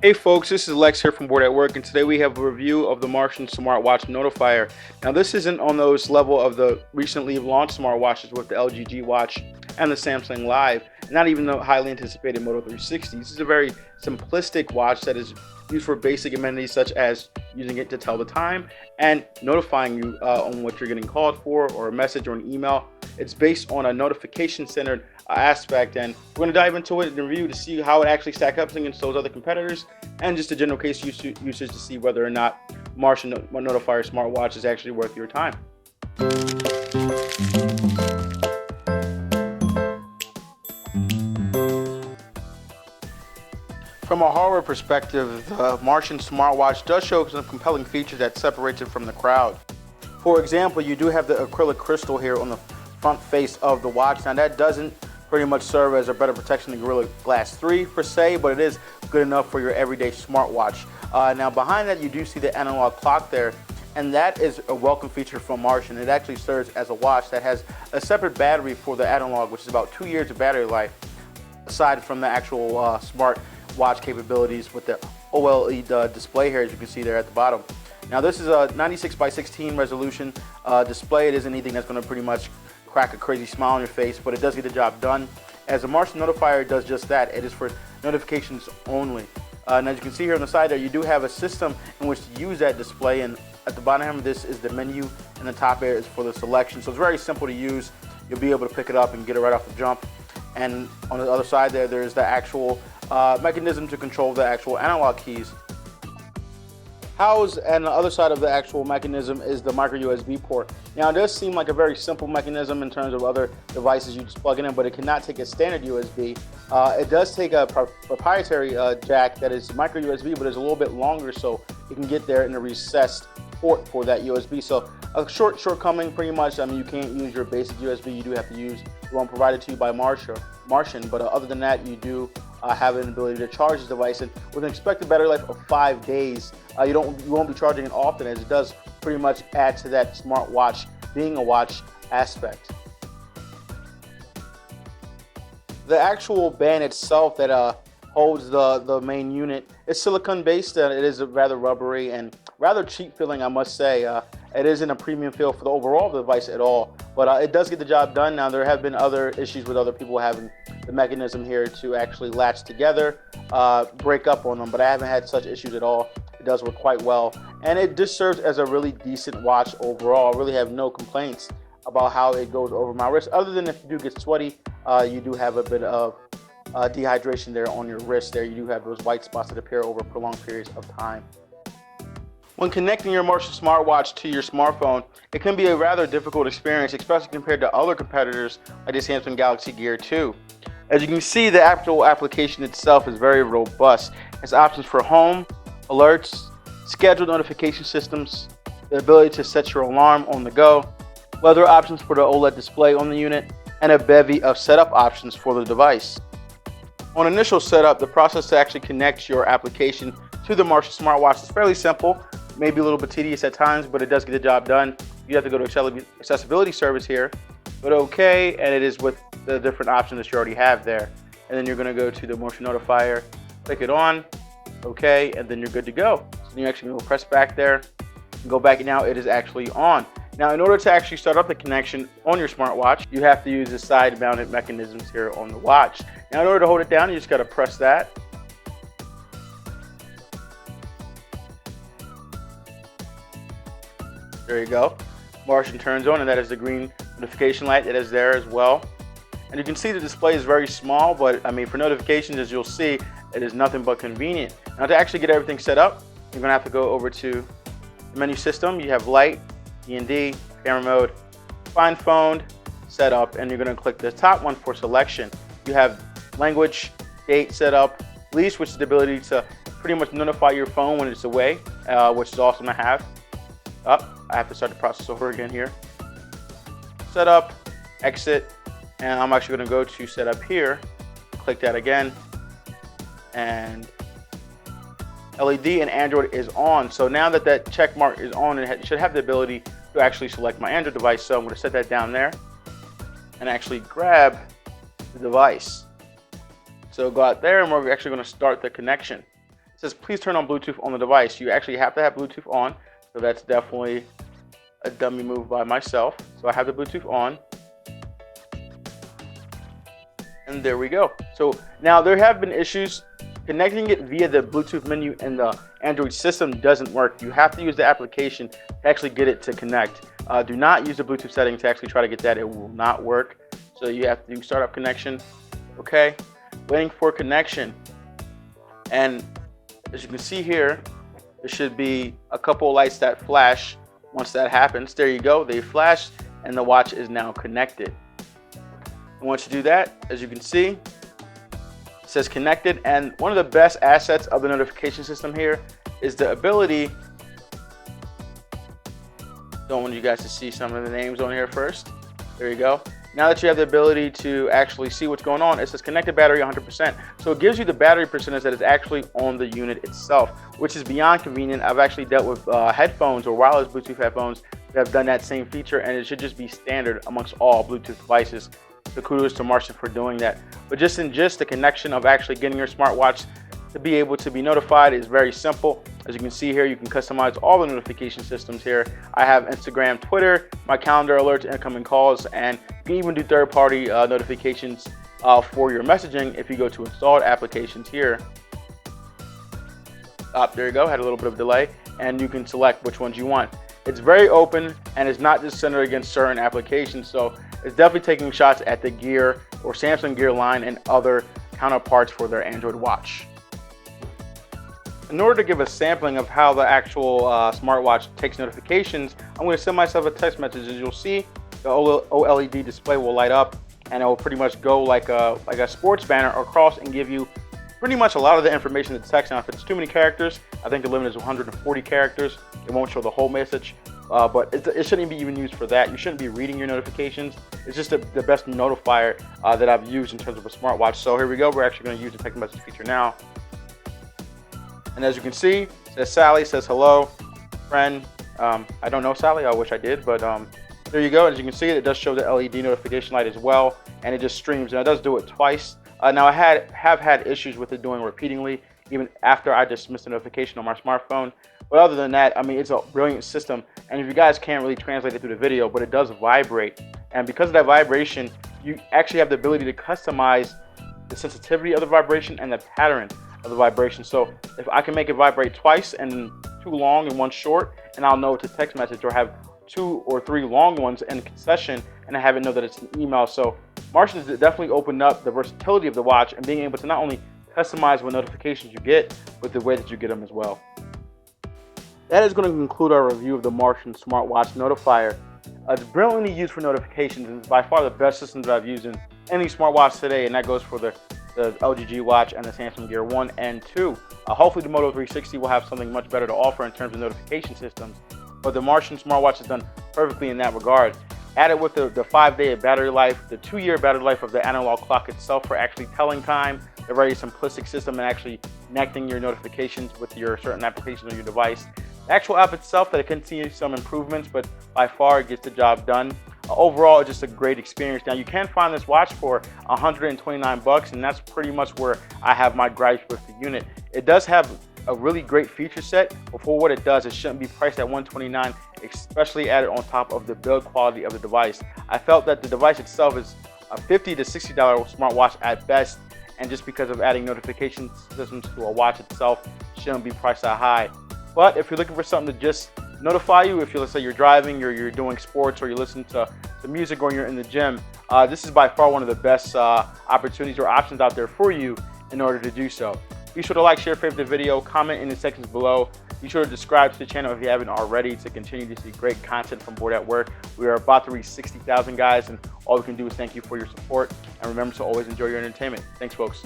Hey folks, this is Lex here from Bored at Work, and today we have a review of the Martian Smartwatch Notifier. Now this isn't on those level of the recently launched smartwatches with the LG G Watch and the Samsung Live, not even the highly anticipated Moto 360. This is a very simplistic watch that is used for basic amenities such as using it to tell the time and notifying you on what you're getting called for, or a message or an email. It's based on a notification-centered aspect, and we're going to dive into it in the review to see how it actually stacks up against those other competitors, and just a general case usage to see whether or not Martian Notifier smartwatch is actually worth your time. From a hardware perspective, the Martian smartwatch does show some compelling features that separates it from the crowd. For example, you do have the acrylic crystal here on the front face of the watch. Now that doesn't pretty much serve as a better protection than Gorilla Glass 3 per se, but it is good enough for your everyday smartwatch. Now behind that you do see the analog clock there, and that is a welcome feature from Martian. It actually serves as a watch that has a separate battery for the analog, which is about 2 years of battery life, aside from the actual smart watch capabilities with the OLED display here, as you can see there at the bottom. Now this is a 96 by 16 resolution display. It isn't anything that's going to pretty much crack a crazy smile on your face, but it does get the job done. As the Martian Notifier does just that. It is for notifications only. And as you can see here on the side there, you do have a system in which to use that display, and at the bottom of this is the menu, and the top here is for the selection. So it's very simple to use. You'll be able to pick it up and get it right off the jump. And on the other side there's the actual mechanism to control the actual analog keys. Housed and the other side of the actual mechanism is the micro USB port. Now it does seem like a very simple mechanism in terms of other devices you just plug it in, but it cannot take a standard USB. It does take a proprietary jack that is micro USB, but is a little bit longer, so you can get there in a recessed port for that USB. So a shortcoming pretty much. I mean, you can't use your basic USB. You do have to use the one provided to you by Martian, but other than that, you do have an ability to charge this device, and with an expected battery life of 5 days, you won't be charging it often, as it does pretty much add to that smartwatch being a watch aspect. The actual band itself that holds the main unit is silicone based, and it is rather rubbery and rather cheap feeling, I must say. It isn't a premium feel for the overall device at all, but it does get the job done. Now there have been other issues with other people having the mechanism here to actually latch together, break up on them, but I haven't had such issues at all. It does work quite well, and it just serves as a really decent watch overall. I really have no complaints about how it goes over my wrist, other than if you do get sweaty, you do have a bit of dehydration there on your wrist there. You do have those white spots that appear over prolonged periods of time. When connecting your Martian smartwatch to your smartphone, it can be a rather difficult experience, especially compared to other competitors like the Samsung Galaxy Gear 2. As you can see, the actual application itself is very robust. It has options for home, alerts, scheduled notification systems, the ability to set your alarm on the go, weather options for the OLED display on the unit, and a bevy of setup options for the device. On initial setup, the process to actually connect your application to the Martian smartwatch is fairly simple. Maybe a little bit tedious at times, but it does get the job done. You have to go to accessibility service here, go to OK, and it is with the different options that you already have there. And then you're going to go to the Martian Notifier, click it on, OK, and then you're good to go. So you're actually going to press back there, and go back, and now it is actually on. Now in order to actually start up the connection on your smartwatch, you have to use the side mounted mechanisms here on the watch. Now in order to hold it down, you just got to press that. There you go. Martian turns on, and that is the green notification light that is there as well. And you can see the display is very small, but I mean, for notifications, as you'll see, it is nothing but convenient. Now to actually get everything set up, you're gonna have to go over to the menu system. You have light, D&D, camera mode, find phone, setup, and you're gonna click the top one for selection. You have language, date setup, leash, which is the ability to pretty much notify your phone when it's away, which is awesome to have. I have to start the process over again here. Setup, exit, and I'm actually going to go to setup here. Click that again, and LED and Android is on. So now that that check mark is on, it should have the ability to actually select my Android device. So I'm going to set that down there and actually grab the device. So go out there, and we're actually going to start the connection. says please turn on Bluetooth on the device. You actually have to have Bluetooth on, so that's definitely a dummy move by myself. So I have the Bluetooth on, and there we go. So now there have been issues connecting it via the Bluetooth menu in the Android system doesn't work. You have to use the application to actually get it to connect. Do not use the Bluetooth setting to actually try to get that. It will not work. So you have to do startup connection. Okay, waiting for connection. And as you can see here, there should be a couple of lights that flash. Once that happens, there you go, they flash and the watch is now connected. And once you do that, as you can see, it says connected. And one of the best assets of the notification system here is the ability, don't want you guys to see some of the names on here first. There you go. Now that you have the ability to actually see what's going on, it says connected battery 100%. So it gives you the battery percentage that is actually on the unit itself, which is beyond convenient. I've actually dealt with headphones or wireless Bluetooth headphones that have done that same feature, and it should just be standard amongst all Bluetooth devices. So kudos to Martian for doing that. But just the connection of actually getting your smartwatch to be able to be notified is very simple. As you can see here, you can customize all the notification systems here. I have Instagram, Twitter, my calendar alerts, incoming calls, and you can even do third-party notifications for your messaging if you go to installed applications here. There you go, had a little bit of delay, and you can select which ones you want. It's very open, and it's not just centered against certain applications, so it's definitely taking shots at the Gear or Samsung Gear line and other counterparts for their Android watch. In order to give a sampling of how the actual smartwatch takes notifications, I'm going to send myself a text message. As you'll see, the OLED display will light up, and it will pretty much go like a sports banner across and give you pretty much a lot of the information that's text. Now, if it's too many characters, I think the limit is 140 characters. It won't show the whole message, but it shouldn't be even used for that. You shouldn't be reading your notifications. It's just the best notifier that I've used in terms of a smartwatch. So here we go. We're actually going to use the text message feature now. And as you can see, it says Sally, says hello, friend. I don't know Sally, I wish I did, but there you go. As you can see, it does show the LED notification light as well, and it just streams, and it does do it twice. Now I have had issues with it doing repeatedly, even after I dismissed the notification on my smartphone. But other than that, I mean, it's a brilliant system, and if you guys can't really translate it through the video, but it does vibrate. And because of that vibration, you actually have the ability to customize the sensitivity of the vibration and the pattern of the vibration. So if I can make it vibrate twice and 2 long and 1 short, and I'll know it's a text message, or have 2 or 3 long ones in session and I have it know that it's an email. So Martian has definitely opened up the versatility of the watch and being able to not only customize what notifications you get, but the way that you get them as well. That is going to conclude our review of the Martian smartwatch notifier. It's brilliantly used for notifications, and it's by far the best system that I've used in any smartwatch today, and that goes for the LG G Watch and the Samsung Gear 1 and 2. Hopefully the Moto 360 will have something much better to offer in terms of notification systems, but the Martian smartwatch has done perfectly in that regard. Added with the 5-day battery life, the 2-year battery life of the analog clock itself for actually telling time, a very simplistic system and actually connecting your notifications with your certain applications on your device. The actual app itself, that it can see some improvements, but by far it gets the job done. Overall, it's just a great experience. Now, you can find this watch for $129, and that's pretty much where I have my gripes with the unit. It does have a really great feature set, but for what it does, it shouldn't be priced at $129, especially added on top of the build quality of the device. I felt that the device itself is a $50 to $60 smartwatch at best, and just because of adding notification systems to a watch itself, shouldn't be priced that high. But if you're looking for something to just notify you, if let's say you're driving or you're doing sports or you're listening to music or you're in the gym, this is by far one of the best opportunities or options out there for you in order to do so. Be sure to like, share, favorite the video, comment in the sections below. Be sure to subscribe to the channel if you haven't already to continue to see great content from Bored at Work. We are about to reach 60,000 guys, and all we can do is thank you for your support. And remember to always enjoy your entertainment. Thanks, folks.